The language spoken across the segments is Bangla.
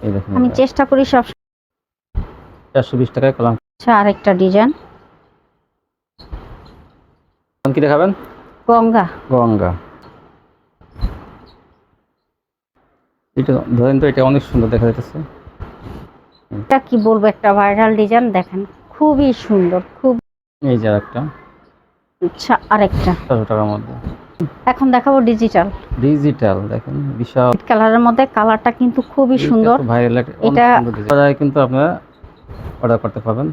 এই দেখুন আমি চেষ্টা করি সব। 420 টাকায় কলাম। আচ্ছা, আরেকটা ডিজাইন কি দেখাবেন? গঙ্গা। গঙ্গা, এটা ধরেন তো, এটা অনেক সুন্দর দেখা যাচ্ছে। এটা কি বলবো, একটা ভাইরাল ডিজাইন দেখেন, খুবই সুন্দর, খুব। এই যে একটা আচ্ছা, আরেকটা 400 টাকার মধ্যে। এখন দেখাবো ডিজিটাল। ডিজিটাল দেখেন, বিশাল কালারের মধ্যে, কালারটা কিন্তু খুবই এটা সুন্দর। তো ভাইরাল, অনেক এটা সুন্দর ডিজাইন, কিন্তু আপনারা অর্ডার করতে পারবেন।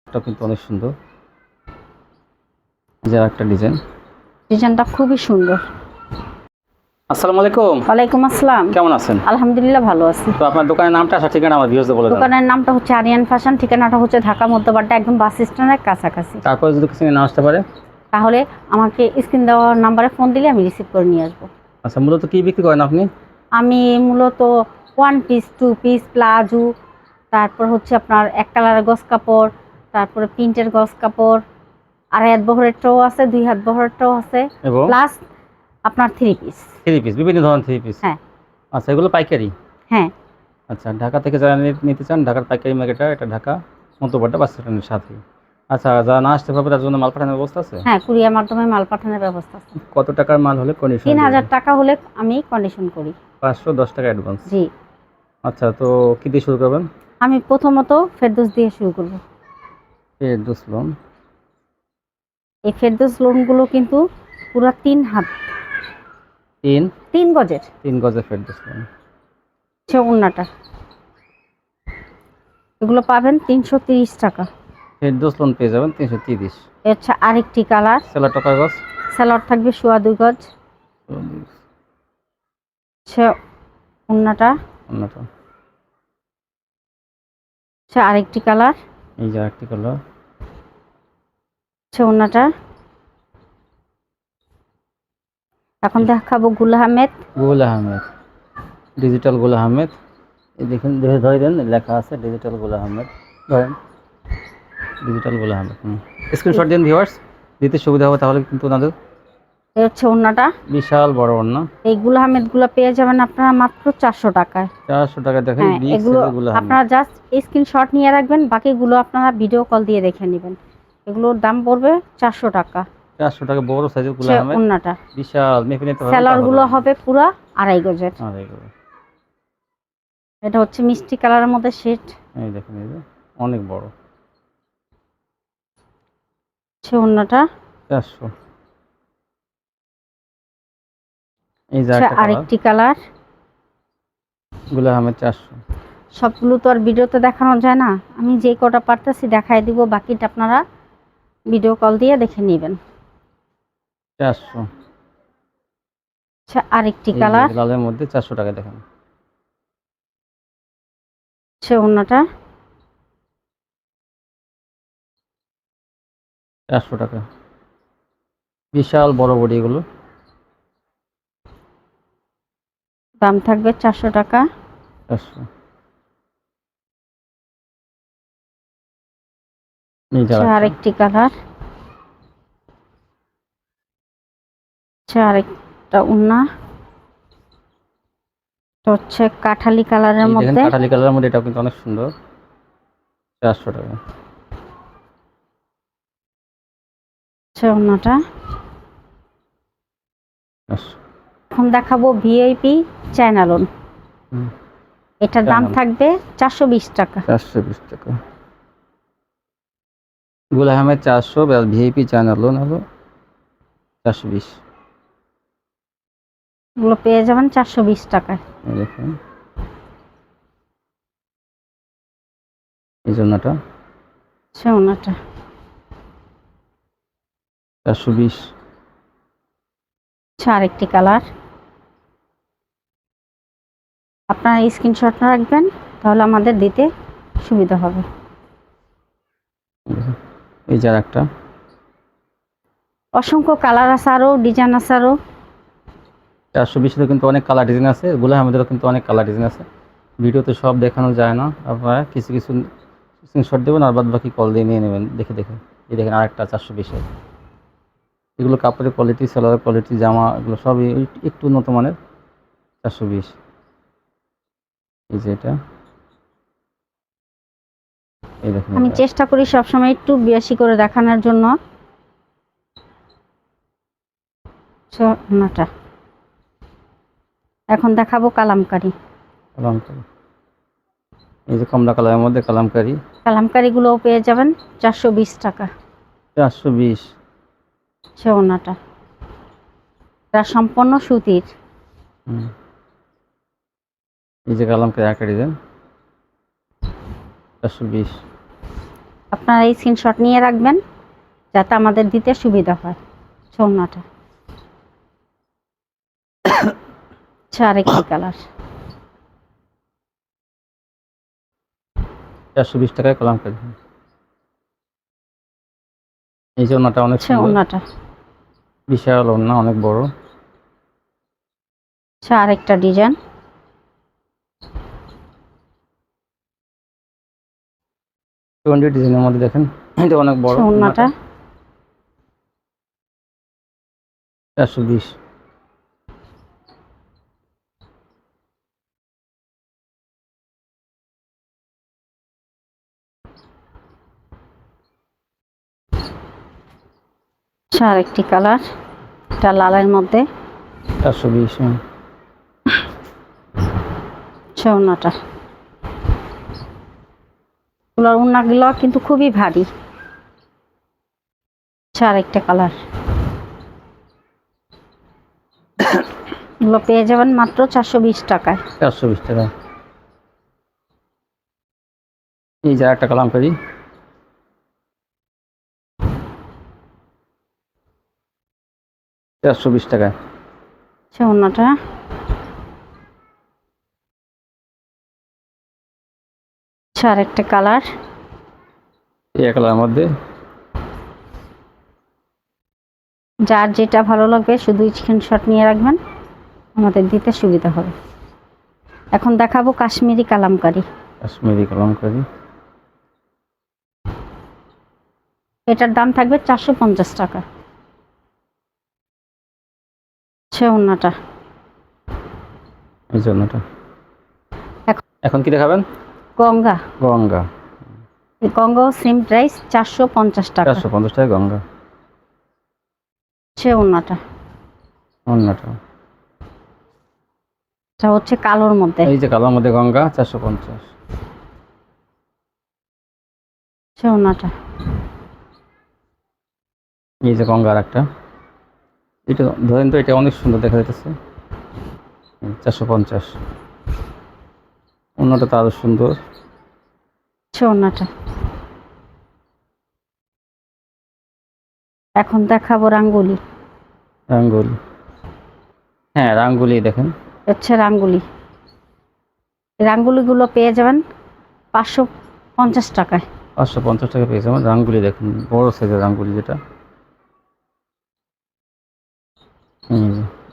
এটা কিন্তু অনেক সুন্দর, যে একটা ডিজাইনটা খুবই সুন্দর। আসসালামু আলাইকুম। ওয়ালাইকুম আসসালাম। কেমন আছেন? আলহামদুলিল্লাহ, ভালো আছি। তো আপনার দোকানের নামটা, ঠিকানা আমার ভিউয়ারদের বলে দেন। দোকানের নামটা হচ্ছে আরিয়ান ফ্যাশন, ঠিকানাটা হচ্ছে ঢাকা মধ্যপাড়া, একদম বাস স্ট্যান্ডের কাছাকাছি। তারপর যদি কিছু না আসতে পারে, তাহলে আমাকে স্ক্রিন দেওয়া নাম্বারে ফোন দিলে আমি রিসিভ করে নিয়ে আসবো। আচ্ছা, মূলত কি বিক্রি করেন আপনি? আমি মূলত 1 পিস, 2 পিস, প্লাজো, তারপর হচ্ছে আপনার এক কালারের গস কাপড়, তারপরে প্রিন্টের গস কাপড়, 2.5 হাত বহরেরটাও আছে, 2 হাত বহরেরটাও আছে, এবং প্লাস আপনার 3 পিস। 3 পিস, বিভিন্ন ধরনের 3 পিস। হ্যাঁ আচ্ছা, এগুলো পাইকারি? হ্যাঁ। আচ্ছা, ঢাকা থেকে যারা নিতে চান, ঢাকার পাইকারি মার্কেটটা, এটা ঢাকা মধ্যপাড়া বাস স্ট্যান্ডের সাথে। আচ্ছা, যারা না আসতে পারবে তার জন্য মাল পাঠানোর ব্যবস্থা আছে? হ্যাঁ, কুরিয়ার মাধ্যমে মাল পাঠানোর ব্যবস্থা আছে। কত টাকার মাল হলে কন্ডিশন? 3000 টাকা হলে আমি কন্ডিশন করি। 510 টাকা অ্যাডভান্স। জি। আচ্ছা, তো কি দিয়ে শুরু করবেন? আমি প্রথমত ফেরদৌস দিয়ে শুরু করব। ফেরদৌস লোন। এই ফেরদৌস লোনগুলো কিন্তু পুরো 3 হাত, 3 গজের। 3 গজের ফেরদৌস লোন। সে ওড়নাটা, এগুলো পাবেন 330 টাকা। ফেরদৌস লোন পেয়ে যাবেন 330। আচ্ছা, আরেকটি কালার। সেলার টাকা গজ। স্যালোয়ার থাকবে 2.5 গজ। সে ওড়নাটা। অন্যটা। সে আরেকটি কালার। এই যে আরেকটি কালার। সে ওড়নাটা। এখন দেখাবো গুল আহমেদ। গুল আহমেদ, ডিজিটাল গুল আহমেদ। এই দেখুন, ধরে দেন, লেখা আছে ডিজিটাল গুল আহমেদ। ধরেন, ডিজিটাল গুল আহমেদ। স্ক্রিনশট দিন ভিউয়ার্স, দিতে সুবিধা হবে তাহলে, কিন্তু ওনাদের। এই হচ্ছে ওড়নাটা, বিশাল বড় ওড়না। এই গুল আহমেদ গুলো পেয়ে যাবেন আপনারা মাত্র 400 টাকায়। 400 টাকা দেখেন, হ্যাঁ, বিগ এগুলো সাইজের গুল আহমেদ। আপনারা জাস্ট স্ক্রিনশট নিয়ে রাখবেন, বাকিগুলো আপনারা ভিডিও কল দিয়ে দেখে নেবেন। এগুলোর দাম পড়বে 400 টাকা। 400 টাকা বড় সাইজের গুল আহমেদ। ওড়নাটা, বিশাল, মেপে নিতে হবে। সেলার গুলো হবে পুরো 2.5 গজের। এটা হচ্ছে মিষ্টি কালারের মধ্যে শেড। এই দেখেন, এই যে অনেক বড়। সে ওড়নাটা। 400। এই যে আরেকটি কালার। গুল আহমেদ 400। সবগুলো তো আর ভিডিওতে দেখানো যায় না, আমি যে কটা পারতেছি দেখাই দিব, বাকিটা আপনারা ভিডিও কল দিয়ে দেখে নেবেন। 400। আচ্ছা, আরেকটি কালার। লালের মধ্যে 400 টাকা দেখেন। সে ওড়নাটা। 400 টাকা, বিশাল বড় বডি এগুলো। দাম থাকবে 400 টাকা। 400। এই যে আরেকটি কালার। আরেকটা ওড়না, হচ্ছে কাঠালি কালারের মধ্যে। কাঠালি কালারের মধ্যে, এটাও কিন্তু অনেক সুন্দর। 400 টাকা। ওড়নাটা। 400। এখন দেখাবো ভিআইপি চায়না লোন। এটার দাম থাকবে 420 টাকা। 420 টাকা। গুল আহমেদ 400, ভিআইপি চায়না লোন হলো 420। এগুলো পেয়ে যাবেন 420 টাকায়। দেখুন, এই জন্যটা সে ওড়নাটা 420। আরেকটি কালার। আপনারা স্ক্রিনশট রাখবেন, তাহলে আমাদের দিতে সুবিধা হবে। এই যে একটা অসংখ্য কালার আছে, আরও ডিজাইন আছে আরও। 420 কিন্তু অনেক কালার ডিজাইন আছে। গুল আহমেদেরও কিন্তু অনেক কালার ডিজাইন আছে, ভিডিওতে সব দেখানো যায় না। আপনারা কিছু কিছু স্ক্রিনশট দেবেন, আর বাদ বাকি কল দিয়ে নিয়ে নেবেন দেখে দেখে। এই দেখেন আরেকটা 420। এগুলো কাপড়ের কোয়ালিটি, সেলারের কোয়ালিটি, জামা এগুলো সবই একটু উন্নত মানের। 420। এই যে এটা, এই দেখুন আমি এটা। চেষ্টা করি সবসময় একটু বেশি করে দেখানোর জন্য। ওড়নাটা এখন দেখাবো কালামকারী। কালামকারী, এই যে কমলা কালারের মধ্যে কালামকারী। কালামকারীগুলোও পেয়ে যাবেন 420 টাকা। 420। ওড়নাটা এটা সম্পূর্ণ সুতির। এই যে কালামকারী একটা ডিজাইন, 420। আপনারা এই স্ক্রিনশট নিয়ে রাখবেন যাতে আমাদের দিতে সুবিধা হয়। ওড়নাটা আরেকটি কালার, 420 টাকায় কালামকারী। এই যে ওড়নাটা অনেক সুন্দর, ওড়নাটা বিশাল ওড়না, অনেক বড়। আরেকটা ডিজাইন, ডিজাইনের মধ্যে দেখেন, এটা অনেক বড় ওড়নাটা 420। আরেকটি কালার, এটা লালের মধ্যে। 420। ওড়নাটা এগুলোর ওড়নাগুলো কিন্তু খুবই ভারী। আরেকটা কালার, এগুলো পেয়ে যাবেন মাত্র 420 টাকায়। 420 টাকা। এই যে একটা কালামকারী, 420 টাকায়। ওড়নাটা আরেকটা কালার, এই কালারের মধ্যে। যার যেটা ভালো লাগবে শুধু স্ক্রিনশট নিয়ে রাখবেন, আমাদের দিতে সুবিধা হবে। এখন দেখাবো কাশ্মীরি কালামকারী। কাশ্মীরি কালামকারী, এটার দাম থাকবে 450 টাকা। ওড়নাটা এই জন্যটা। এখন এখন কি দেখাবেন? গঙ্গা। গঙ্গা, এই গঙ্গাও সেম প্রাইস 450 টাকা। 450 টাকা গঙ্গা। ওড়নাটা অন্যটা, এটা হচ্ছে কালোর মধ্যে। এই যে কালোর মধ্যে গঙ্গা, 450। ওড়নাটা এই যে গঙ্গার একটা, এটা ধরেন তো, এটা অনেক সুন্দর দেখা যাইতেছে। 450। অন্যটা তো আরো সুন্দর। ওড়নাটা এখন দেখাবো রাঙ্গুলি। রাঙ্গুলি, হ্যাঁ রাঙ্গুলি দেখেন। হচ্ছে রাঙ্গুলি, রাঙ্গুলিগুলো পেয়ে যাবেন 550 টাকায়। 550 টাকা পেয়েছে আমার। রাঙ্গুলি দেখুন, বড় সাইজের রাঙ্গুলি যেটা।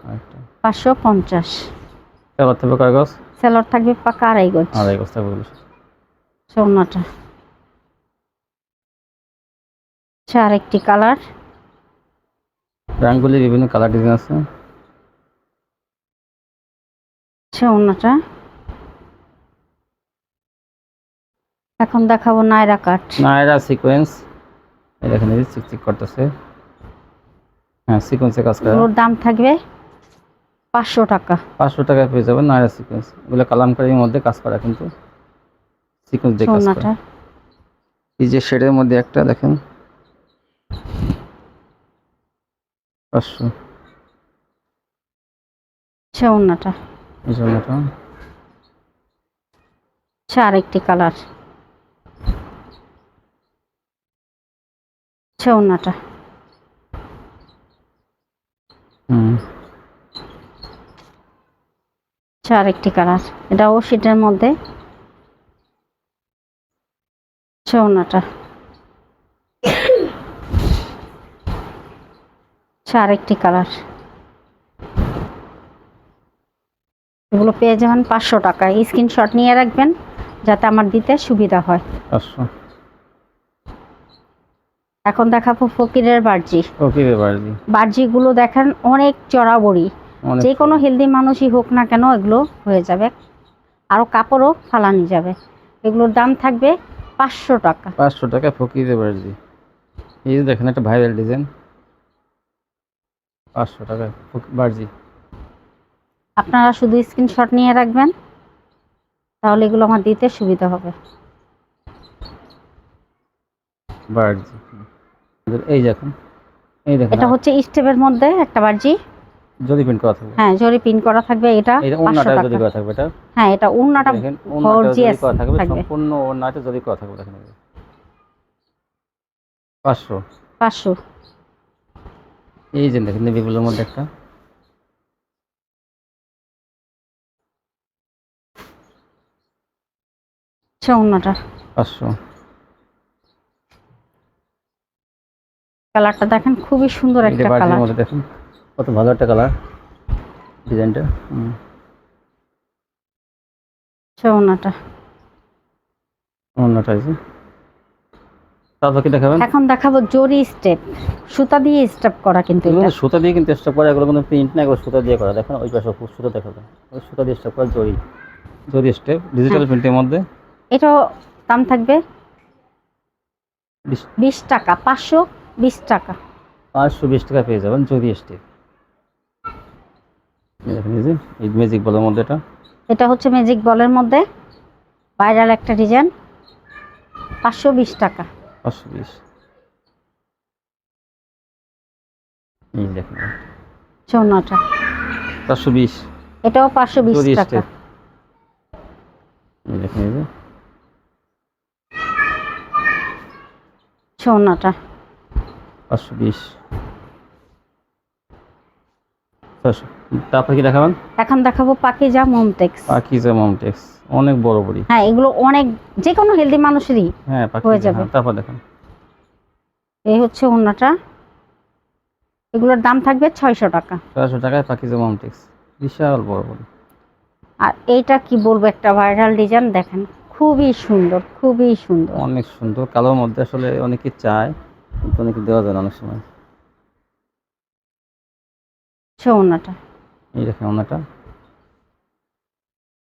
আরেকটা 550। কালার থাকবে কয় গজ? সেলর থাকবে পাকা 2.5 গজ। 2.5 গজ থাকবে বলে। ওড়নাটা আরেকটি কালার, রাঙ্গুলি বিভিন্ন কালার ডিজাইন আছে। ওড়নাটা এখন দেখাবো নায়রা কাট। নায়রা সিকোয়েন্স, এই দেখেন, এই যে চিকচিক করতেছে। হ্যাঁ, সিকোয়েন্সে কাজ করা। এগুলোর দাম থাকবে 500 টাকা। 500 টাকায় পেয়ে যাবেন নায়রা সিকোয়েন্স। এগুলো কালামকারীর মধ্যে কাজ করা, কিন্তু সিকোয়েন্স দিয়ে কাজ করা। ওড়নাটা এই যে শেডের মধ্যে একটা দেখেন, 500। ওড়নাটা এই জন্যটা। আরেকটি কালার, ওড়নাটা আরেকটি কালার, এটাও শীটের মধ্যে। ওড়নাটা আরেকটি কালার, এগুলো পেয়ে যাবেন 500 টাকায়। স্ক্রিনশট নিয়ে রাখবেন যাতে আমার দিতে সুবিধা হয়। 500। এখন দেখাবো ফকিরের বার্জি। ওকে বার্জি, বার্জিগুলো দেখেন অনেক চড়া বড়ি, অনেক যে কোনো হেলদি মানুষই হোক না কেন এগুলো হয়ে যাবে, আরও কাপড়ও ফালানি যাবে। এগুলোর দাম থাকবে 500 টাকা। 500 টাকা ফকিরে বার্জি। এই যে দেখেন একটা ভাইরাল ডিজাইন, 500 টাকা বার্জি। আপনারা শুধু স্ক্রিনশট নিয়ে রাখবেন, তাহলে এগুলো আমার দিতে সুবিধা হবে। বার্জি, এই দেখুন, এই দেখেন এটা হচ্ছে স্টেপের মধ্যে একটা বার্জি। জরি প্রিন্ট করা থাকবে। হ্যাঁ, জরি পিন করা থাকবে। এটা এটা 500 ওন্নাটা টাকা। জরি করা থাকবে এটা। হ্যাঁ, এটা ওন্নাটা দেখেন ওন্নাটা জরি গর্জিয়াস করা থাকবে, থাকবে। সম্পূর্ণ ওন্নাটা জরি করা থাকবে। দেখেন 500। 500। এই যে দেখেন নেভিগুলোর মধ্যে একটা, আচ্ছা, ওন্নাটা 500। কালারটা দেখেন, খুবই সুন্দর এই যে একটা বার্জির কালার। মধ্যে দেখেন কত ভালো একটা কালার ডিজাইনটা। আচ্ছা, ওন্নাটা। ওন্নাটা এই যে। তারপর কি দেখাবেন? এখন দেখাবো জরি স্টেপ, সুতা দিয়ে স্টেপ করা, কিন্তু এগুলো এটা কিন্তু সুতা দিয়ে কিন্তু স্টেপ করা, এগুলো কিন্তু প্রিন্ট না, এগুলো সুতা দিয়ে করা। দেখেন ওই পাশে সুতা দেখা যায়, ওই সুতা দিয়ে স্টেপ করা জরি, জরি স্টেপ ডিজিটাল প্রিন্টের মধ্যে। এটাও দাম থাকবে 20 20 টাকা। 520 টাকা। 520 টাকা পেয়ে যাবেন জরি স্টেপ। এই দেখেন এই যে এই ম্যাজিক বলের মধ্যে এটা, এটা হচ্ছে ম্যাজিক বলের মধ্যে ভাইরাল একটা ডিজাইন। 520 টাকা। 520। এই দেখেন চৌনাটা 420 এটাও 520 জরি টাকা। স্টেপ। এই দেখেন এই যে চৌনাটা 520 600। তারপর কি দেখাবেন? এখন দেখাবো পাকিজা মমটেক্স। পাকিজা মমটেক্স, অনেক বড় বড়ি। হ্যাঁ, এগুলো অনেক, যে কোনো হেলদি মানুষেরই হ্যাঁ হয়ে পাকিজা। যাবে। হ্যাঁ, তারপর দেখেন এই হচ্ছে ওন্নাটা। এগুলোর দাম থাকবে 600 টাকা। 600 টাকায় পাকিজা মমটেক্স, বিশাল বড় বড়ি। আর এইটা কি বলবো, একটা ভাইরাল ডিজাইন দেখেন, খুবই সুন্দর, খুবই সুন্দর। অনেক সুন্দর কালোর মধ্যে, আসলে অনেকে চায় কিন্তু অনেকে দেওয়া যায় না অনেক সময়। ওন্নাটা এই দেখেন ওনাটা,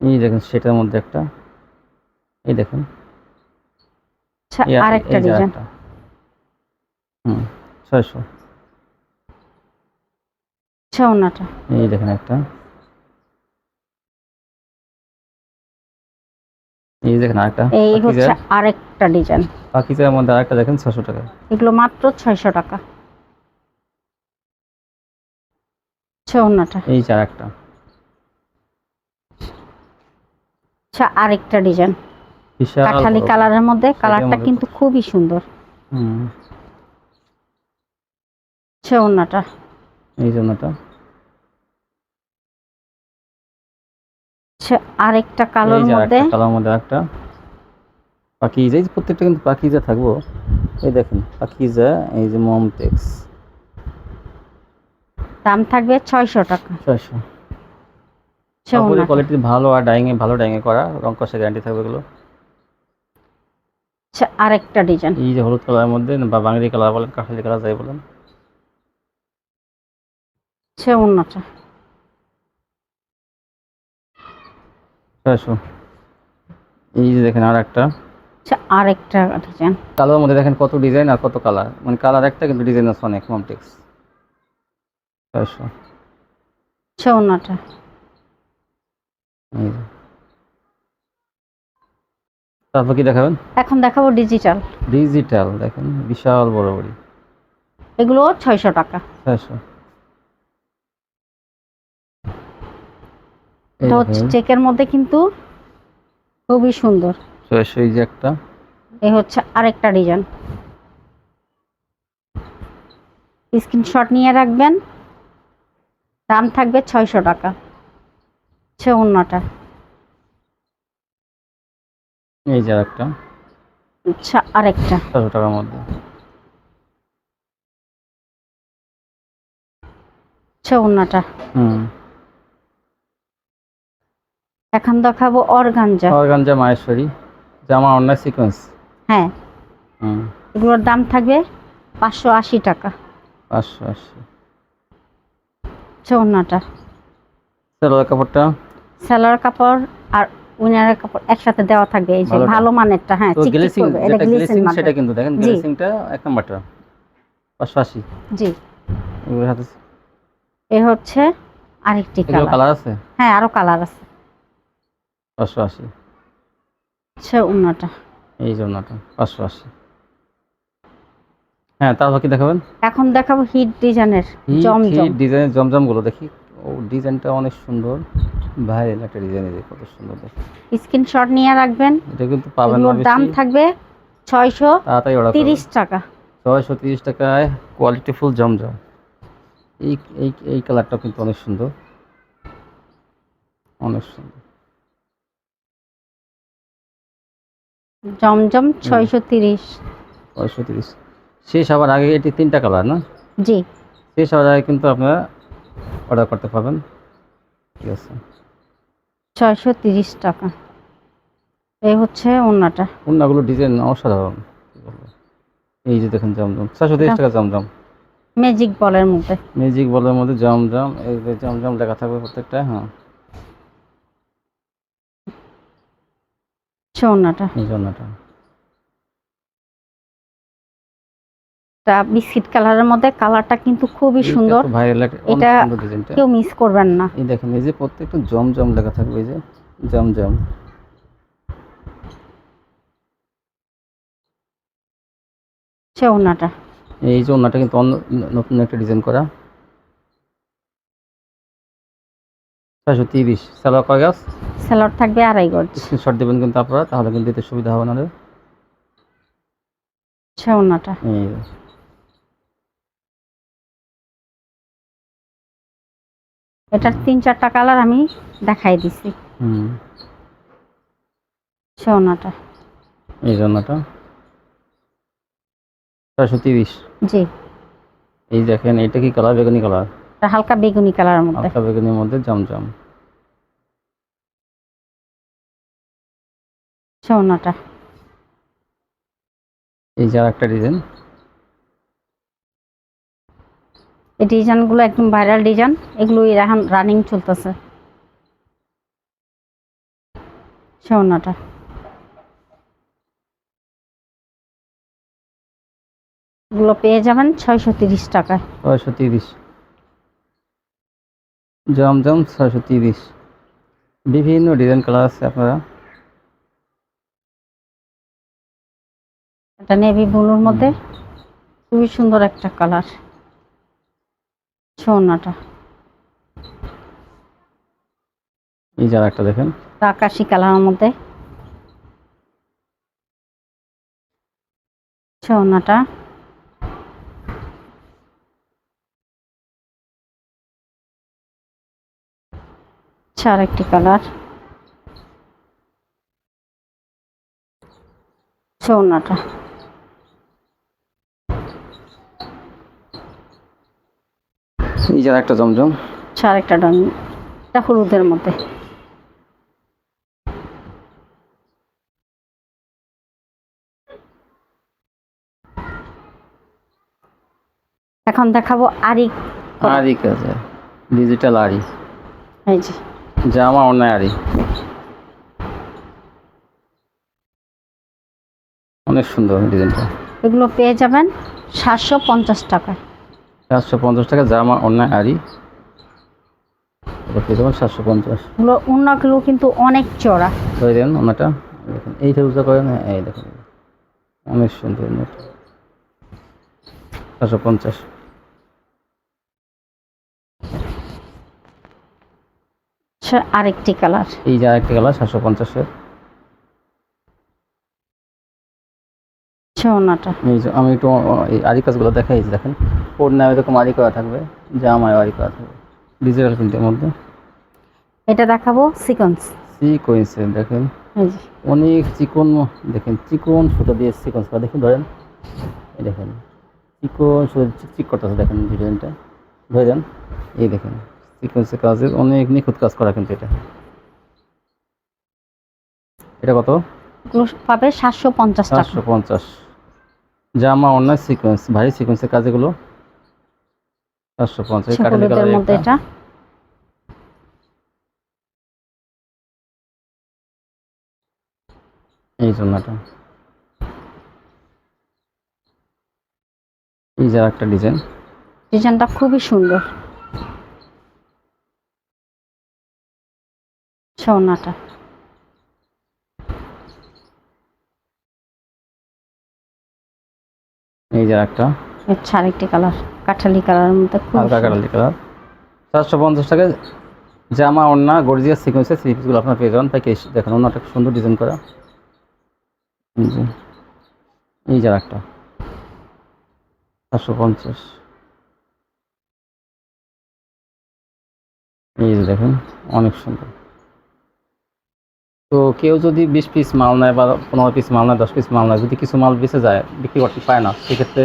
এই দেখেন সেটার মধ্যে একটা, এই দেখেন আচ্ছা, আরেকটা এই যে ডিজাইন। একটা। 600। ওন্নাটা এই দেখেন একটা, এই দেখেন আরেকটা এই পাকিজা। হচ্ছে আরেকটা ডিজাইন। পাকিজার মধ্যে আরেকটা দেখেন 600 টাকা। এগুলো মাত্র 600 টাকা। ওন্নাটা এই যে আরেকটা, আচ্ছা, আরেকটা ডিজাইন বিশাল কাঠালি বড় বড়ি। কালারের মধ্যে, কালারটা মধ্যে কিন্তু খুবই সুন্দর। হুম, ওন্নাটা এই জন্যটা। আচ্ছা, আরেকটা কালোর এই যে মধ্যে। আরেকটা কালার মধ্যে একটা পাকিজা, এই যে প্রত্যেকটা কিন্তু পাকিজা থাকবো। এই দেখেন পাকিজা, এই যে মমটেক্স, দাম থাকবে 600 টাকা। 600। কাপড়ের ওন্নাটা কোয়ালিটি ভালো, আর ভালো ডাইংয়ে করা, রং কষে গ্যারান্টি থাকবে এগুলো। আচ্ছা, আরেকটা ডিজাইন। এই যে হলুদ কালারের মধ্যে, বা বাঙালি কালার বলেন, কাঠালি কালার যাই বলেন। ওন্নাটা 600। এই যে দেখেন আর একটা আচ্ছা, আরেকটা ডিজাইন। কালোর মধ্যে দেখেন কত ডিজাইন আর কত কালার, মানে কালার একটা কিন্তু ডিজাইন আছে অনেক। মমটেক্স 600। ওন্নাটা এই যে। তারপর কি দেখাবেন? এখন দেখাবো ডিজিটাল। ডিজিটাল দেখেন বিশাল বড় বড়ি, এগুলো 600 টাকা। 600। এটা হচ্ছে চেকের মধ্যে, কিন্তু খুবই সুন্দর। 600। এই যে একটা, এই হচ্ছে আরেকটা ডিজাইন। স্ক্রিনশট নিয়ে রাখবেন, দাম থাকবে 600 টাকা। ওন্নাটা এই যে একটা আচ্ছা, আরেকটা 600 টাকার মধ্যে। ওন্নাটা হুম, এখন দেখাবো অর্গানজা। অর্গানজা মাহেশ্বরী, জামা অন্যায় সিকোয়েন্স। হ্যাঁ, হুম, এগুলোর দাম থাকবে 580 টাকা। 580। ওড়নাটা, সালোয়ার কাপড়টা সালোয়ার কাপড় আর উইনারের কাপড় একসাথে দেওয়া থাকবে, এই যে ভালোটা। ভালো মানেরটা। হ্যাঁ, তো চিকচিক গ্লেসিং, করবে, এটা যেটা গ্লিসিন গ্লেসিং মার্বেল। সেটা কিন্তু দেখেন, জি গ্লেসিংটা এক নাম্বারটা 580। জি। এগুলোর হাতে এ হচ্ছে আরেকটি এগুলো কালার। কালার আছে হ্যাঁ, আরো কালার আছে। 580। ওড়নাটা, এই জন্যটা 580। হ্যাঁ, তারপর কি দেখাবেন? এখন দেখাবো হিট ডিজাইনের হিট জমজম। হিট ডিজাইনের জমজমগুলো দেখি। ও ডিজাইনটা অনেক সুন্দর, ভাইরাল একটা ডিজাইন, এই যে কত সুন্দর দেখি। স্ক্রিনশট নিয়ে রাখবেন। এটা কিন্তু পাবেন না এগুলোর দাম বেশি, থাকবে তাড়াতাড়ি অর্ডার করবেন। 630 টাকা। 630 টাকায় কোয়ালিটি ফুল জমজম। এই এই এই কালারটা কিন্তু অনেক সুন্দর, অনেক সুন্দর। জমজম 630। 630 শেষ হওয়ার আগে, এটি 3টা কালার না? জি, শেষ হওয়ার আগে কিন্তু আপনারা অর্ডার করতে পারবেন। ঠিক আছে, 630 টাকা। এই হচ্ছে ওড়নাটা। ওড়নাগুলো ডিজাইন অসাধারণ, কি বলবো। এই যে দেখেন জমজম, 630 টাকা জমজম। ম্যাজিক বলের মধ্যে। ম্যাজিক বলের মধ্যে জমজম, এই যে জমজম লেখা থাকবে প্রত্যেকটা। হ্যাঁ, ওড়নাটা, এই জন্যটা তা বিস্কিট কালারের মধ্যে, কালারটা কিন্তু খুবই সুন্দর। ভাইরাল একটা অনেক এটা সুন্দর ডিজাইনটা। কেউ মিস করবেন না। এই দেখেন, এই যে প্রত্যেকটা জমজম লেখা থাকবে, এই যে জমজম। ওড়নাটা, এই যে ওড়নাটা কিন্তু অন্য নতুন একটা ডিজাইন করা। 630। সালোয়ার কাগজ স্যালাড থাকবে 2.5 গজ। স্ক্রিনশট দেবেন কিন্তু আপনারা, তাহলে কিন্তু দিতে সুবিধা হবে না। ওড়নাটা, এই এটার 3-4টা কালার আমি দেখাই দিছি। হুম, ওড়নাটা, এই জন্যটা 630। জি, এই দেখেন, এটা কি কালার? বেগুনি কালার, এটা হালকা বেগুনি কালারের মধ্যে। হালকা বেগুনির মধ্যে জমজম। ওড়নাটা, এই যে একটা ডিজাইন। এই ডিজাইনগুলো একদম ভাইরাল ডিজাইন, এগুলো এখন রানিং চলতেছে। ওড়নাটা, এগুলো পেয়ে যাবেন 630 টাকায়। 630 জমজম, 630। বিভিন্ন ডিজাইন কালার আছে আপনারা। এটা নেভি ব্লুর মধ্যে খুবই সুন্দর একটা কালার। ওড়নাটা, এই যে একটা দেখেন, আকাশি কালারের মধ্যে। ওড়নাটা, আরেকটি কালার। ওড়নাটা, এই যে একটা জমজম। আরেকটা ডান, এটা হলুদের মধ্যে। এখন দেখাবো আরি। আরি কাজে, ডিজিটাল আরি, এই যে জামা অন্যায় আরি, অনেক সুন্দর ডিজাইনটা। এগুলো পেয়ে যাবেন 750 টাকায়। 750 টাকা জামা অন্যায় আরি, এটা পেয়ে যাবেন 750। এগুলো ওড়নাগুলো কিন্তু অনেক চড়া। ধরে দেন ওনাটা, দেখেন এইটা উজা করেন। হ্যাঁ, এই দেখেন অনেক সুন্দর ওনাটা, 750। আরেকটি কালার। এই যে আরেকটা কালার 750-এর। ওড়নাটা, এই যে আমি একটু এই আরি কাজগুলো দেখাই, দেখেন ওড়নায় এরকম আরি করা থাকবে, জামায় আরি করা থাকবে, ডিজিটাল প্রিন্টের মধ্যে। এটা দেখাবো সিকোয়েন্স। সিকোয়েন্সের দেখেন, এই যে অনেক চিকন, দেখেন চিকন সুতা দিয়ে সিকোয়েন্স করা, দেখেন ধরেন, এই দেখেন চিকন সুতা চিকচিক করতেছে, দেখেন ডিজাইনটা ধরে দেন। এই দেখেন সিকোয়েন্সের কাজের অনেক নিখুঁত কাজ করা কিন্তু এটা। এটা কত? এগুলো পাবে 750 টাকা। 750। জামা অন্যান্য সিকোয়েন্স, ভারী সিকোয়েন্সের কাজগুলো 450। আচ্ছা, কাঠালি হলুদের কালার মধ্যে একটা, এটা এই জন্যটা, এই যে একটা ডিজাইন, ডিজাইনটা খুবই সুন্দর। সোনাটা এই যে একটা আচ্ছা, আরেকটি কালার কাঠালি কালারের মধ্যে খুব হালকা কাঠালি কালার। 450 টাকায় জামা ওড়না গর্জিয়াস সিকোয়েন্সের থ্রি পিসগুলো আপনার পেয়ে যাবেন প্যাকেজ। দেখেন ওড়নাটা খুব সুন্দর ডিজাইন করা। এই যে, এই যে একটা 450। এই যে দেখেন অনেক সুন্দর। তো কেউ যদি 20 পিস মাল নেয় বা 15 পিস মাল নেয়, 10 পিস মাল নেয়, যদি কিছু মাল বেঁচে যায়, বিক্রি করতে পায় না, সেক্ষেত্রে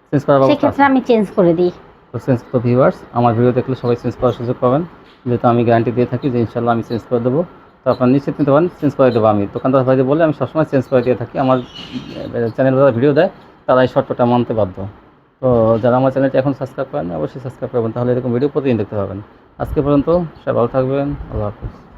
চেঞ্জ করার ব্যবস্থা আছে। সেক্ষেত্রে আমি চেঞ্জ করে দিই। তো চেঞ্জ তো ভিউয়ার্স আমার ভিডিও দেখলে সবাই চেঞ্জ করার সুযোগ পাবেন, যেহেতু আমি গ্যারান্টি দিয়ে থাকি যে ইনশাল্লাহ আমি চেঞ্জ করে দেবো। তো আপনার নিশ্চিত নিতে পারেন চেঞ্জ করে দেবো আমি। দোকানদার ভাইদের বলে আমি সবসময় চেঞ্জ করে দিয়ে থাকি। আমার চ্যানেলে যারা ভিডিও দেয় তারা এই শর্তটা মানতে বাধ্য। তো যারা আমার চ্যানেলটি এখন সাবস্ক্রাইব করেন অবশ্যই সাবস্ক্রাইব করবেন, তাহলে এরকম ভিডিও প্রতিদিন দেখতে পাবেন। আজকে পর্যন্ত সবাই ভালো থাকবেন, আল্লাহ হাফিজ।